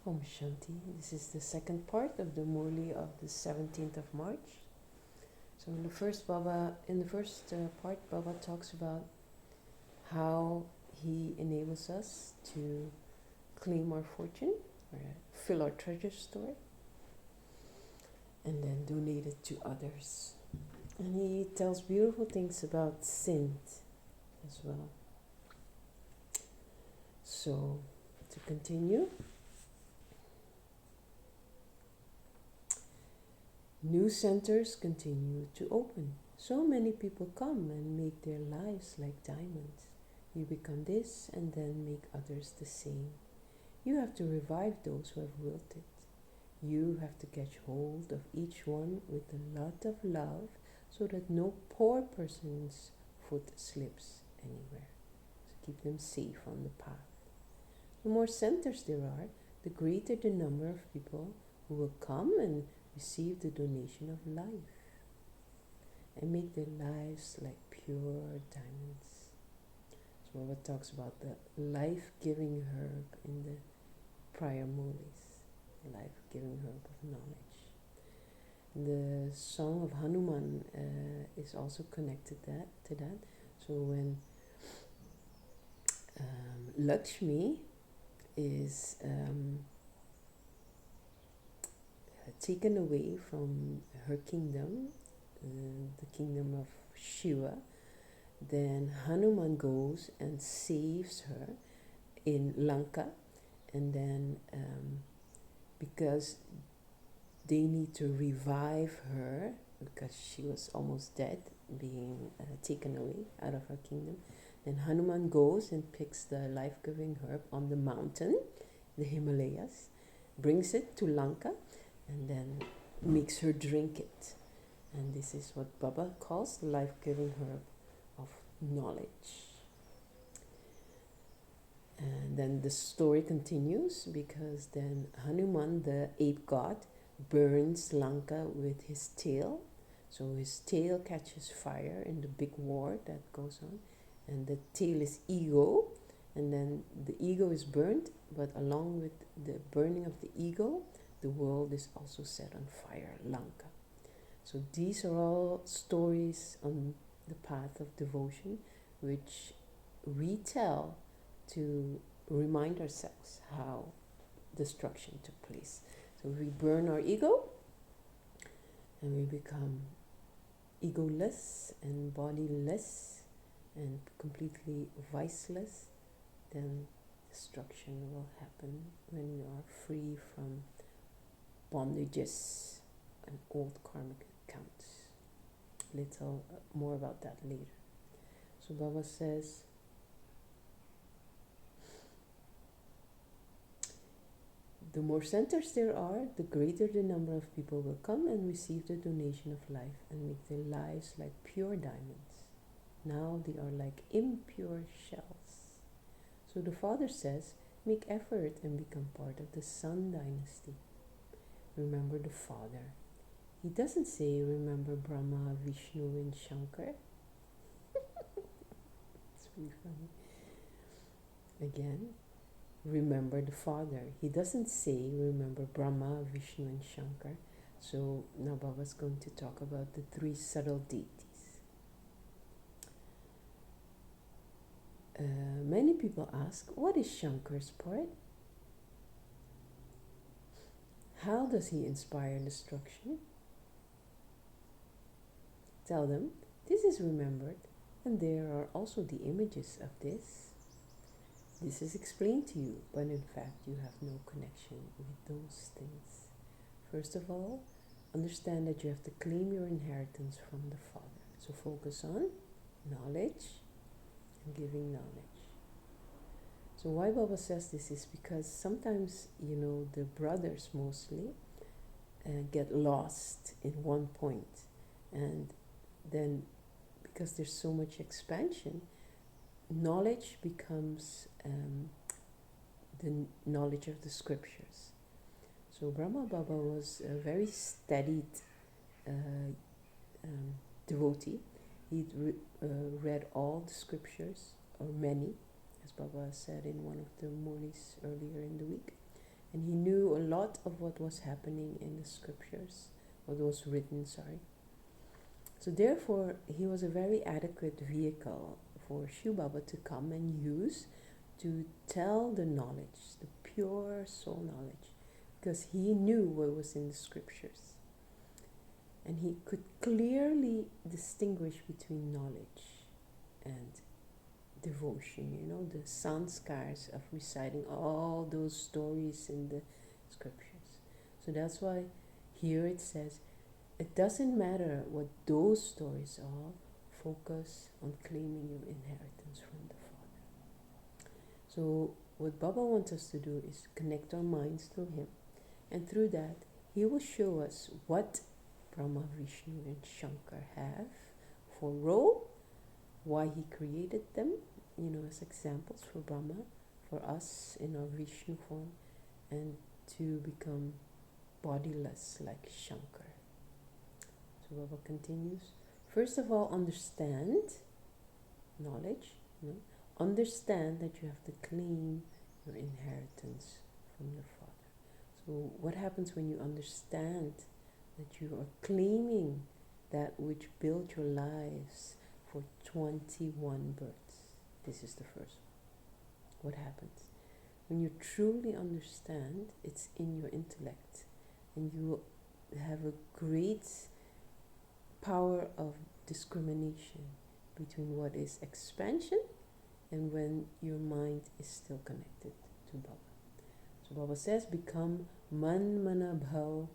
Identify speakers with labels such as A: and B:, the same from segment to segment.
A: Om Shanti. This is the second part of the Murli of the 17th of March. So in the first part, Baba talks about how he enables us to claim our fortune, or fill our treasure store, and then donate it to others. And he tells beautiful things about sin as well. So to continue, new centers continue to open. So many people come and make their lives like diamonds. You become this and then make others the same. You have to revive those who have wilted. You have to catch hold of each one with a lot of love so that no poor person's foot slips anywhere. So keep them safe on the path. The more centers there are, the greater the number of people who will come and receive the donation of life and make their lives like pure diamonds. So Baba talks about the life-giving herb in the prior Murlis, life-giving herb of knowledge. The song of Hanuman is also connected to that. So when Lakshmi is taken away from her kingdom, the kingdom of Shiva, then Hanuman goes and saves her in Lanka, and then because they need to revive her because she was almost dead, being taken away out of her kingdom, then Hanuman goes and picks the life-giving herb on the mountain, the Himalayas, brings it to Lanka, and then makes her drink it. And this is what Baba calls the life-giving herb of knowledge. And then the story continues because then Hanuman, the ape god, burns Lanka with his tail. So his tail catches fire in the big war that goes on. And the tail is ego. And then the ego is burnt, but along with the burning of the ego, the world is also set on fire, Lanka. So these are all stories on the path of devotion, which we tell to remind ourselves how destruction took place. So we burn our ego and we become egoless and bodiless and completely viceless, then destruction will happen when we are free from bondages and old karmic accounts. Little more about that later. So Baba says, the more centers there are, the greater the number of people will come and receive the donation of life and make their lives like pure diamonds. Now they are like impure shells. So the Father says, make effort and become part of the Sun dynasty. Remember the Father. He doesn't say remember Brahma, Vishnu and Shankar. It's really funny. Again, remember the Father. He doesn't say remember Brahma, Vishnu and Shankar. So now Baba's going to talk about the three subtle deities. Many people ask, what is Shankar's part? How does he inspire destruction? Tell them, this is remembered, and there are also the images of this. This is explained to you, but in fact you have no connection with those things. First of all, understand that you have to claim your inheritance from the Father. So focus on knowledge and giving knowledge. So why Baba says this is because sometimes, the brothers mostly get lost in one point. And then because there's so much expansion, knowledge becomes the knowledge of the scriptures. So Brahma Baba was a very studied devotee. He'd read all the scriptures, or many, as Baba said in one of the Murlis earlier in the week. And he knew lot of what was happening in the scriptures, what was written, sorry. So therefore, he was a very adequate vehicle for Shiv Baba to come and use to tell the knowledge, the pure soul knowledge, because he knew what was in the scriptures. And he could clearly distinguish between knowledge and devotion, the sanskars of reciting all those stories in the scriptures. So that's why here it says, it doesn't matter what those stories are, focus on claiming your inheritance from the Father. So what Baba wants us to do is connect our minds through him. And through that, he will show us what Brahma, Vishnu and Shankar have for role, why he created them, as examples for Brahma, for us in our Vishnu form, and to become bodiless like Shankar. So Baba continues, first of all, understand knowledge, understand that you have to claim your inheritance from the Father. So what happens when you understand that you are claiming that which built your lives for 21 births? This is the first one. What happens? When you truly understand, it's in your intellect, and you have a great power of discrimination between what is expansion and when your mind is still connected to Baba. So Baba says, become man mana bhav,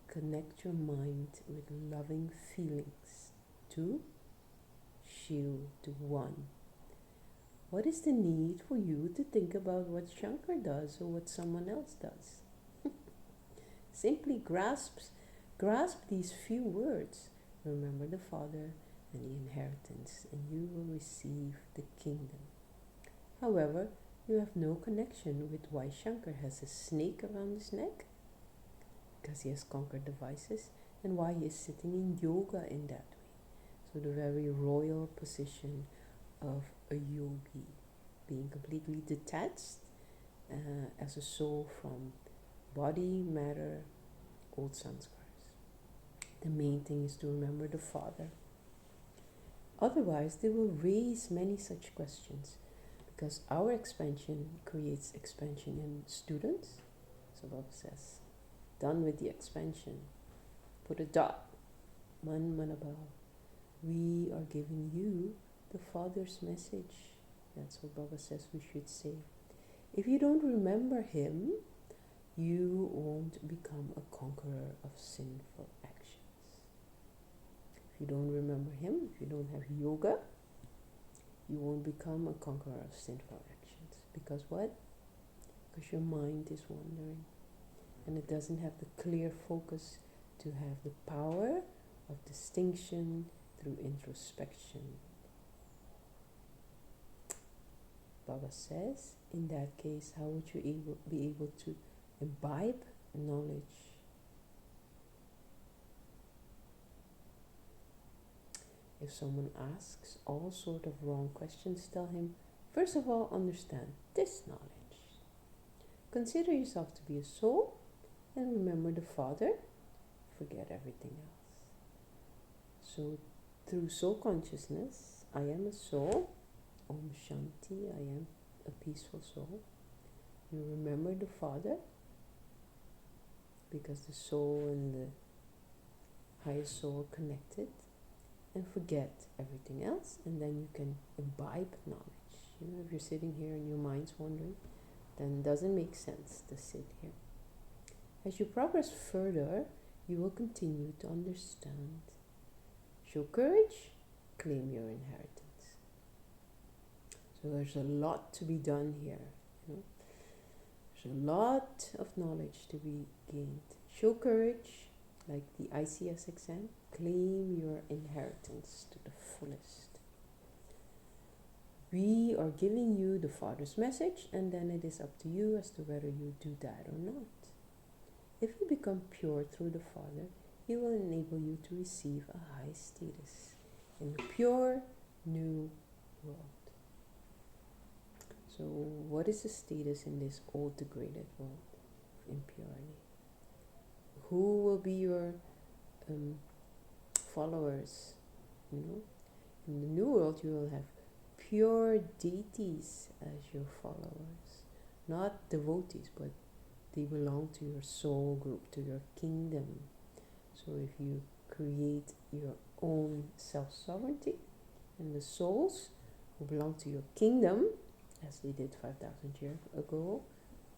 A: connect your mind with loving feelings to Shiv, to one. What is the need for you to think about what Shankar does or what someone else does? Simply grasp these few words. Remember the Father and the inheritance, and you will receive the kingdom. However, you have no connection with why Shankar has a snake around his neck, because he has conquered the vices, and why he is sitting in yoga in that way. So the very royal position of a yogi, being completely detached as a soul from body, matter, old sanskars. The main thing is to remember the Father. Otherwise, they will raise many such questions, because our expansion creates expansion in students. So Baba says, done with the expansion. Put a dot. Man manabhav. We are giving you the Father's message. That's what Baba says we should say. If you don't remember him, you won't become a conqueror of sinful actions. If you don't remember him, if you don't have yoga, you won't become a conqueror of sinful actions. Because what? Because your mind is wandering, and it doesn't have the clear focus to have the power of distinction through introspection. Baba says, in that case, how would you be able to imbibe knowledge? If someone asks all sort of wrong questions, tell him, first of all, understand this knowledge. Consider yourself to be a soul, and remember the Father. Forget everything else. So, through soul consciousness, I am a soul. Om Shanti, I am a peaceful soul. You remember the Father, because the soul and the highest soul are connected, and forget everything else, and then you can imbibe knowledge. If you're sitting here and your mind's wandering, then it doesn't make sense to sit here. As you progress further, you will continue to understand. Show courage, claim your inheritance. So there's a lot to be done here. There's a lot of knowledge to be gained. Show courage, like the ICS exam. Claim your inheritance to the fullest. We are giving you the Father's message, and then it is up to you as to whether you do that or not. If you become pure through the Father, He will enable you to receive a high status in the pure new world. So what is the status in this old degraded world of impurity? Who will be your followers? You know, in the new world, you will have pure deities as your followers, not devotees, but they belong to your soul group, to your kingdom. So if you create your own self-sovereignty, and the souls who belong to your kingdom, as they did 5,000 years ago,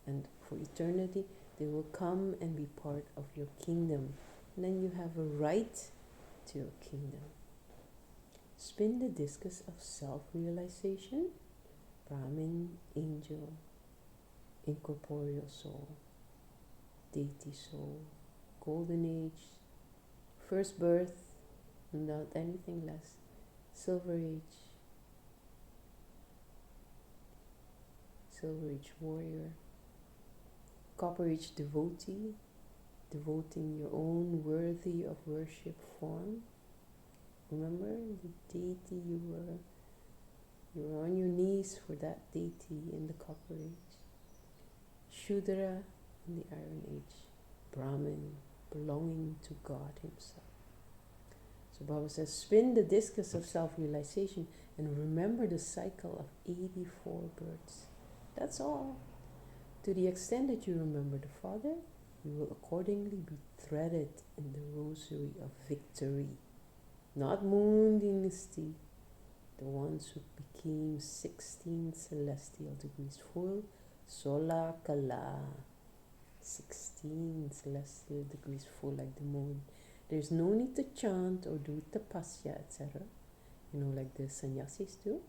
A: and for eternity, they will come and be part of your kingdom. And then you have a right to your kingdom. Spin the discus of self-realization, Brahmin, angel, incorporeal soul, deity soul, golden age, first birth, without anything less, silver age warrior, copper age devotee, devoting your own worthy of worship form. Remember the deity you were on your knees for that deity in the copper age. Shudra in the iron age, Brahmin, belonging to God himself. So Baba says, spin the discus of self-realization and remember the cycle of 84 births. That's all. To the extent that you remember the Father, you will accordingly be threaded in the rosary of victory. Not Moon Dynasty, the ones who became 16 celestial degrees full, Sola Kala, 16 celestial degrees full like the moon. There's no need to chant or do tapasya, etc. You know, like the sannyasis do.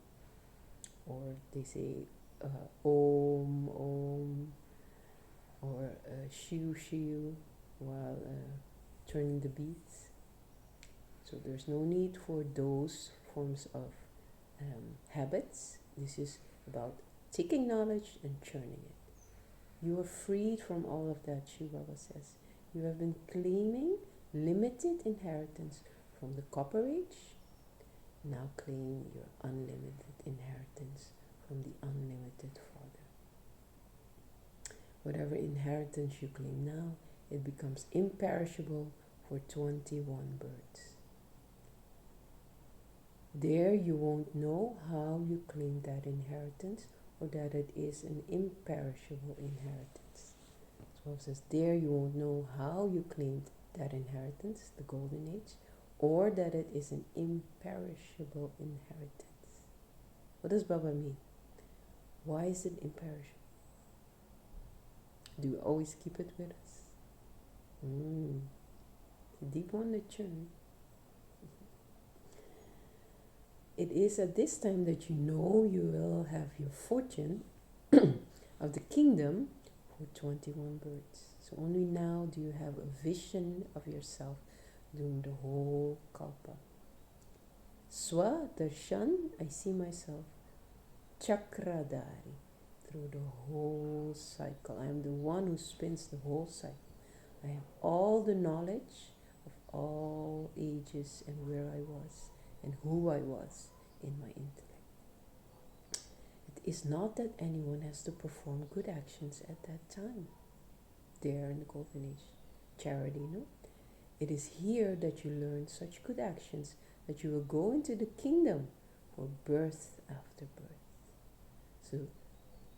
A: Or they say Om, Om, or Shiu, Shiu, while turning the beats. So there's no need for those forms of habits. This is about taking knowledge and churning it. You are freed from all of that, Shiva Baba says. You have been claiming limited inheritance from the copper age. Now claim your unlimited inheritance from the unlimited Father. Whatever inheritance you claim now, it becomes imperishable for 21 births. There you won't know how you claim that inheritance, or that it is an imperishable inheritance. So it says, there you won't know how you claimed that inheritance, the golden age, or that it is an imperishable inheritance. What does Baba mean? Why is it imperishable? Do we always keep it with us? A deep one to churn. It is at this time that you know you will have your fortune of the kingdom for 21 births. So only now do you have a vision of yourself during the whole kalpa. Swa darshan, I see myself chakradari through the whole cycle. I am the one who spins the whole cycle. I have all the knowledge of all ages and where I was and who I was in my intellect. It is not that anyone has to perform good actions at that time. There in the golden age, charity, no? It is here that you learn such good actions that you will go into the kingdom for birth after birth. So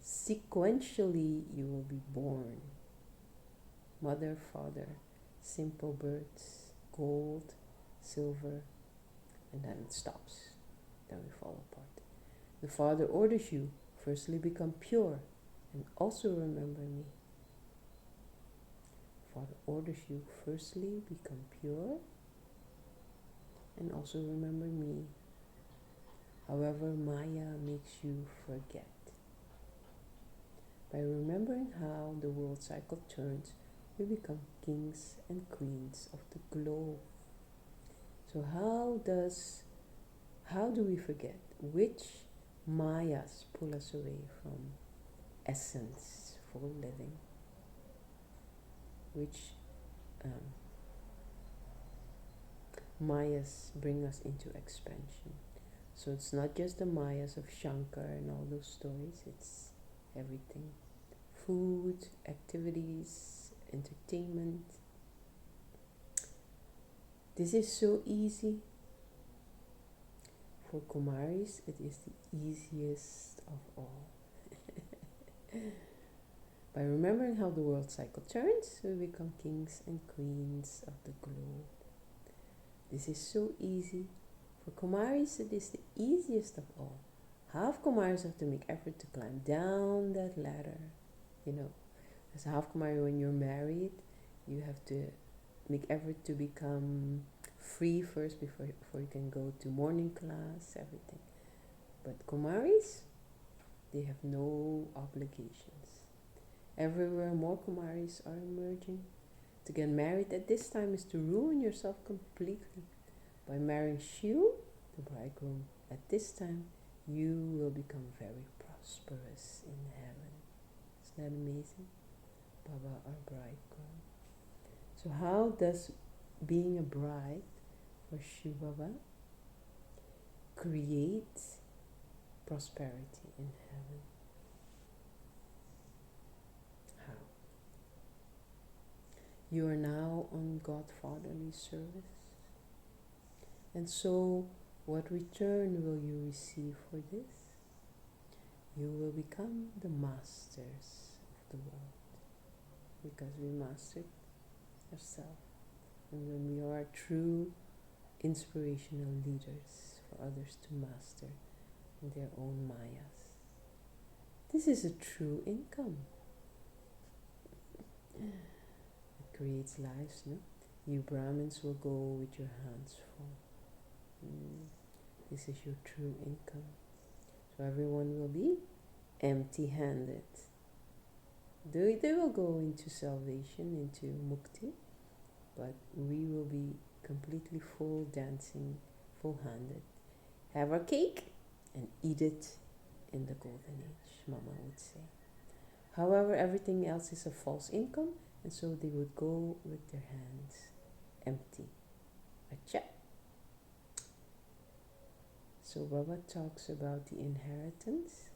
A: sequentially you will be born. Mother, father, simple births, gold, silver, and then it stops. Then we fall apart. The Father orders you, firstly become pure, and also remember me. Father orders you, firstly become pure, and also remember me. However, Maya makes you forget. By remembering how the world cycle turns, we become kings and queens of the globe. So how do we forget? Which Mayas pull us away from essence, full living? Which Mayas bring us into expansion? So it's not just the Mayas of Shankar and all those stories, it's everything. Food, activities, entertainment, This is so easy. For Kumaris, it is the easiest of all. By remembering how the world cycle turns, we become kings and queens of the globe. This is so easy. For Kumaris, it is the easiest of all. Half Kumaris have to make effort to climb down that ladder. You know, as a half Kumari, when you're married, you have to make effort to become free first before you can go to morning class, everything. But Kumaris, they have no obligations. Everywhere more Kumaris are emerging. To get married at this time is to ruin yourself completely. By marrying Shiv, the bridegroom, at this time, you will become very prosperous in heaven. Isn't that amazing? Baba, our bridegroom. So how does being a bride for Shiv Baba create prosperity in heaven? How? You are now on Godfatherly service. And so, what return will you receive for this? You will become the masters of the world. Because we mastered ourselves. And when we are true inspirational leaders for others to master their own mayas. This is a true income. It creates lives, no? You Brahmins will go with your hands full. This is your true income. So everyone will be empty-handed. They will go into salvation, into mukti, but we will be completely full dancing, full-handed. Have our cake and eat it in the golden age, Mama would say. However, everything else is a false income, and so they would go with their hands empty. Acha. So Baba talks about the inheritance,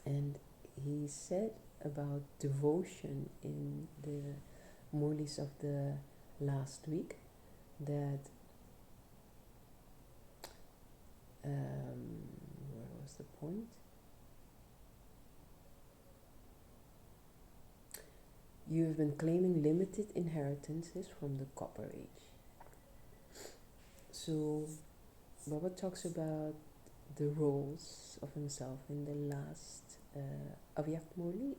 A: and he said about devotion in the Murlis of the last week that where was the point? You have been claiming limited inheritances from the Copper Age. So Baba talks about the roles of himself in the last Avyak Murli,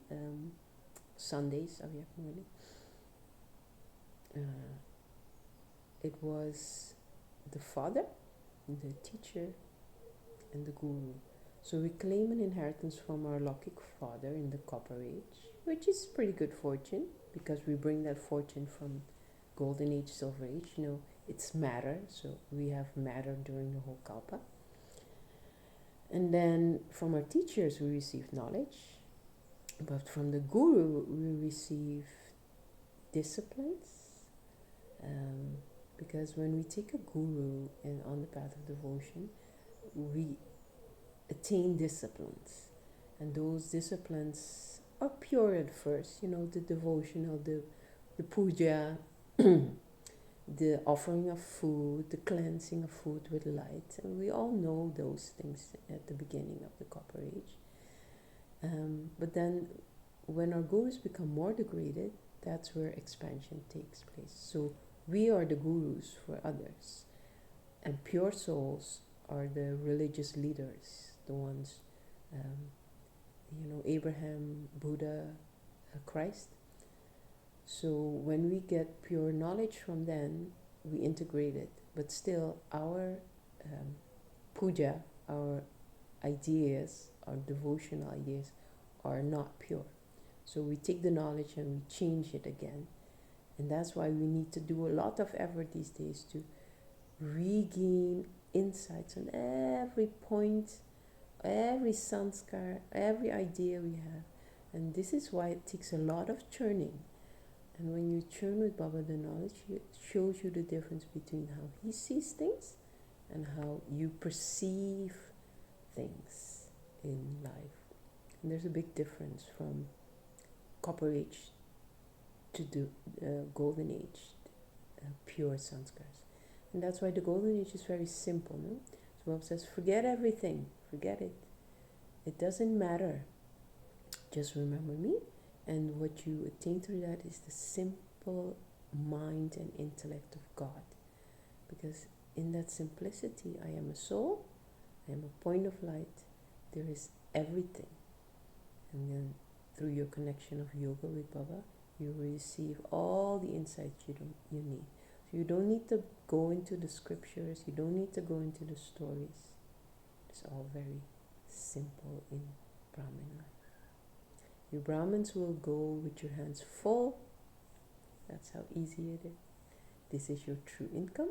A: Sundays Avyak Murli. It was the father, the teacher, and the guru. So we claim an inheritance from our Lokik father in the Copper Age, which is pretty good fortune because we bring that fortune from Golden Age, Silver Age. You know, it's matter, so we have matter during the whole Kalpa. And then from our teachers we receive knowledge, but from the guru we receive disciplines. Because when we take a guru and on the path of devotion, we attain disciplines, and those disciplines are pure at first. You know, the devotional, the puja, the offering of food, the cleansing of food with light, and we all know those things at the beginning of the Copper Age. But then, when our gurus become more degraded, that's where expansion takes place. So we are the gurus for others, and pure souls are the religious leaders, the ones, Abraham, Buddha, Christ. So when we get pure knowledge from them, we integrate it. But still, our puja, our ideas, our devotional ideas are not pure. So we take the knowledge and we change it again. And that's why we need to do a lot of effort these days to regain insights on every point, every sanskar, every idea we have. And this is why it takes a lot of churning. And when you churn with Baba, the knowledge, it shows you the difference between how he sees things and how you perceive things in life. And there's a big difference from Copper Age to the Golden Age pure sanskars. And that's why the golden age is very simple, no? So Baba says, forget everything, forget it. It doesn't matter. Just remember me, and what you attain through that is the simple mind and intellect of God. Because in that simplicity, I am a soul, I am a point of light, there is everything. And then through your connection of yoga with Baba, you receive all the insights you need. So you don't need to go into the scriptures, you don't need to go into the stories. It's all very simple in Brahmin life. You Brahmins will go with your hands full. That's how easy it is. This is your true income.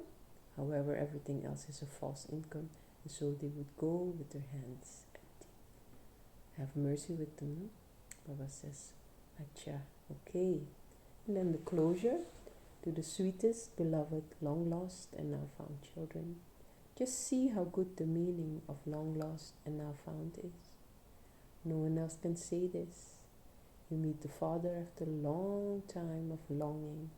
A: However, everything else is a false income. And so they would go with their hands empty. Have mercy with them. No? Baba says, Acha, okay. And then the closure to the sweetest, beloved, long lost and now found children. Just see how good the meaning of long lost and now found is. No one else can say this. You meet the Father after a long time of longing.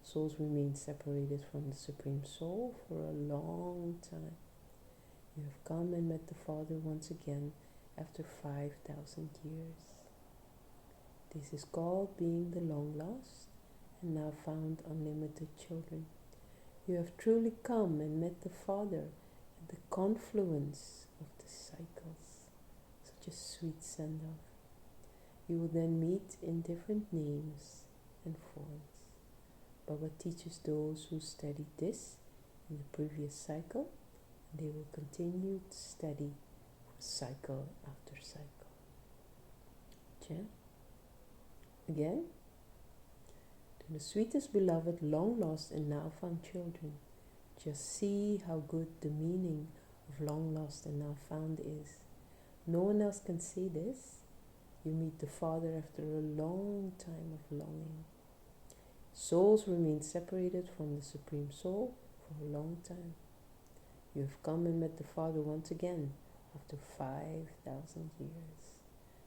A: Souls remain separated from the Supreme Soul for a long time. You have come and met the Father once again after 5,000 years. This is called being the long lost and now found unlimited children. You have truly come and met the Father at the confluence of the cycles. Such a sweet send-off. You will then meet in different names and forms. Baba teaches those who studied this in the previous cycle, and they will continue to study for cycle after cycle. Yeah? Again, to the sweetest beloved, long lost and now found children, just see how good the meaning of long lost and now found is. No one else can say this. You meet the Father after a long time of longing. Souls remain separated from the Supreme Soul for a long time. You have come and met the Father once again after 5,000 years.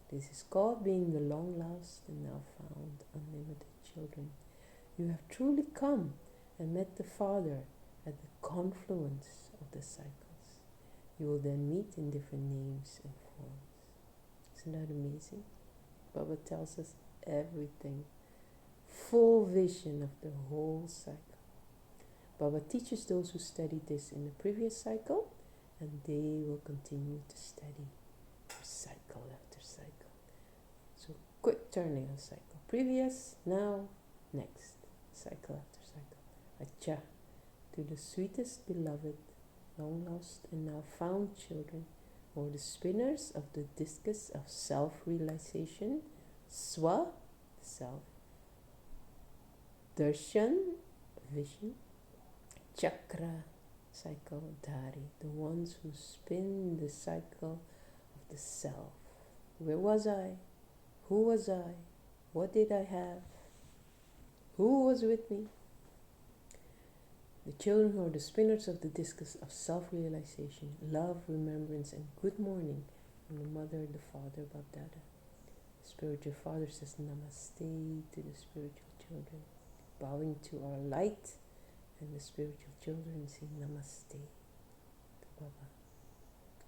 A: This is called being the long lost and now found unlimited children. You have truly come and met the Father at the confluence of the cycles. You will then meet in different names and forms. Isn't that amazing? Baba tells us everything. Full vision of the whole cycle. Baba teaches those who studied this in the previous cycle, and they will continue to study for cycle after cycle. So quick turning of cycle. Previous, now, next. Cycle after cycle. Acha, to the sweetest beloved, long lost and now found children, or the spinners of the discus of self-realization, Swa, self, Darshan, vision, Chakra, cycle, Dhari, the ones who spin the cycle of the self. Where was I? Who was I? What did I have? Who was with me? The children who are the spinners of the discus of self-realization, love, remembrance, and good morning from the mother, the father, Babdada. The spiritual father says namaste to the spiritual children, bowing to our light, and the spiritual children say namaste to Baba,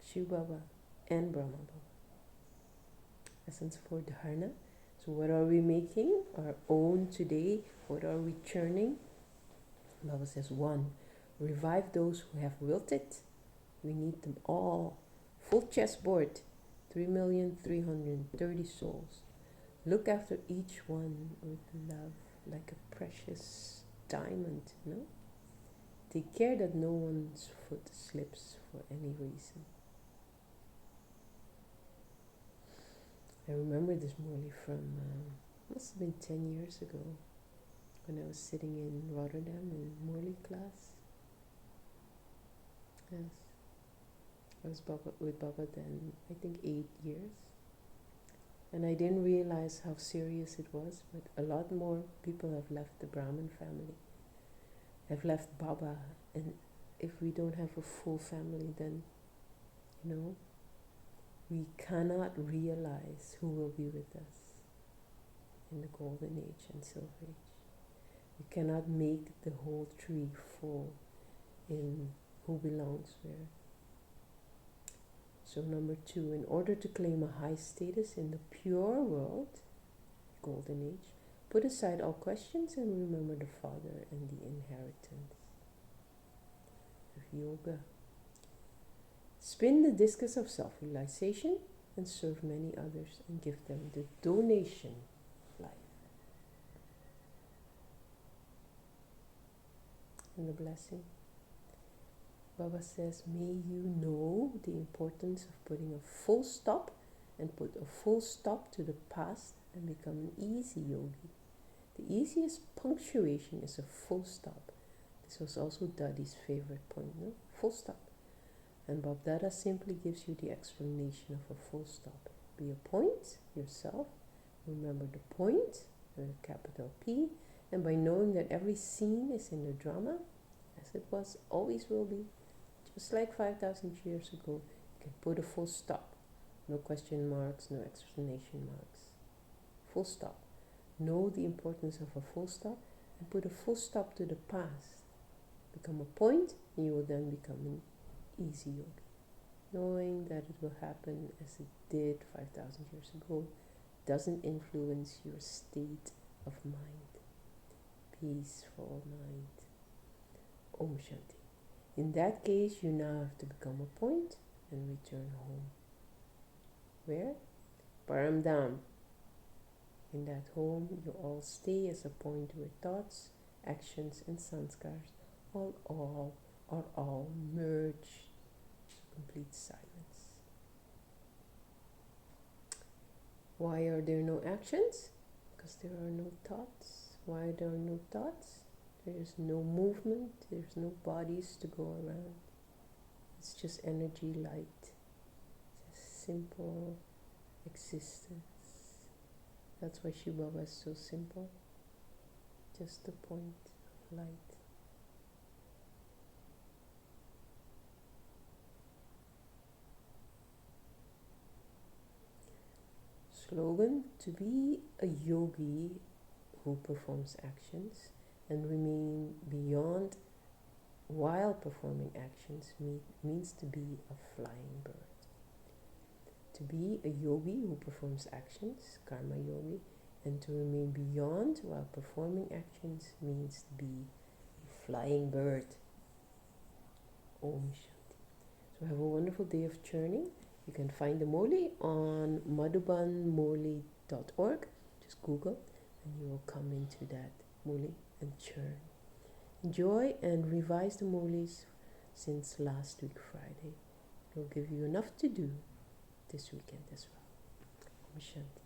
A: Shiv Baba, and Brahma Baba. Essence for Dharna. So what are we making our own today? What are we churning? Baba says, 1. Revive those who have wilted. We need them all. Full chessboard, 3,330 souls. Look after each one with love, like a precious diamond, no? Take care that no one's foot slips for any reason. I remember this Murli from, must have been 10 years ago, when I was sitting in Rotterdam in Murli class. Yes. I was with Baba then, I think 8 years. And I didn't realize how serious it was, but a lot more people have left the Brahmin family, have left Baba. And if we don't have a full family, then, we cannot realize who will be with us in the golden age and silver age. You cannot make the whole tree full in who belongs where. So number 2, in order to claim a high status in the pure world, golden age, put aside all questions and remember the Father and the inheritance of yoga. Spin the discus of self-realization and serve many others and give them the donation of life. And the blessing. Baba says, may you know the importance of putting a full stop and put a full stop to the past and become an easy yogi. The easiest punctuation is a full stop. This was also Dadi's favorite point, no? Full stop. And Bab Dada simply gives you the explanation of a full stop. Be a point yourself. Remember the point with a capital P. And by knowing that every scene is in the drama, as it was, always will be, just like 5,000 years ago, you can put a full stop. No question marks, no explanation marks. Full stop. Know the importance of a full stop and put a full stop to the past. Become a point and you will then become an easy yogi. Knowing that it will happen as it did 5,000 years ago doesn't influence your state of mind. Peaceful mind. Om Shanti. In that case, you now have to become a point and return home. Where? Paramdam. In that home, you all stay as a point where thoughts, actions, and sanskars are all merged to complete silence. Why are there no actions? Because there are no thoughts. Why there are no thoughts? There is no movement. There's no bodies to go around. It's just energy, light. Just simple existence. That's why Shiva was so simple. Just a point of light. Slogan: to be a yogi who performs actions and remain beyond while performing actions means to be a flying bird. To be a yogi who performs actions, karma yogi, and to remain beyond while performing actions means to be a flying bird. Om Shanti. So have a wonderful day of churning. You can find the Murli on madhubanmurli.org. Just Google and you will come into that Murli and churn. Enjoy and revise the Murlis since last week Friday. It will give you enough to do this weekend as well. Om Shanti.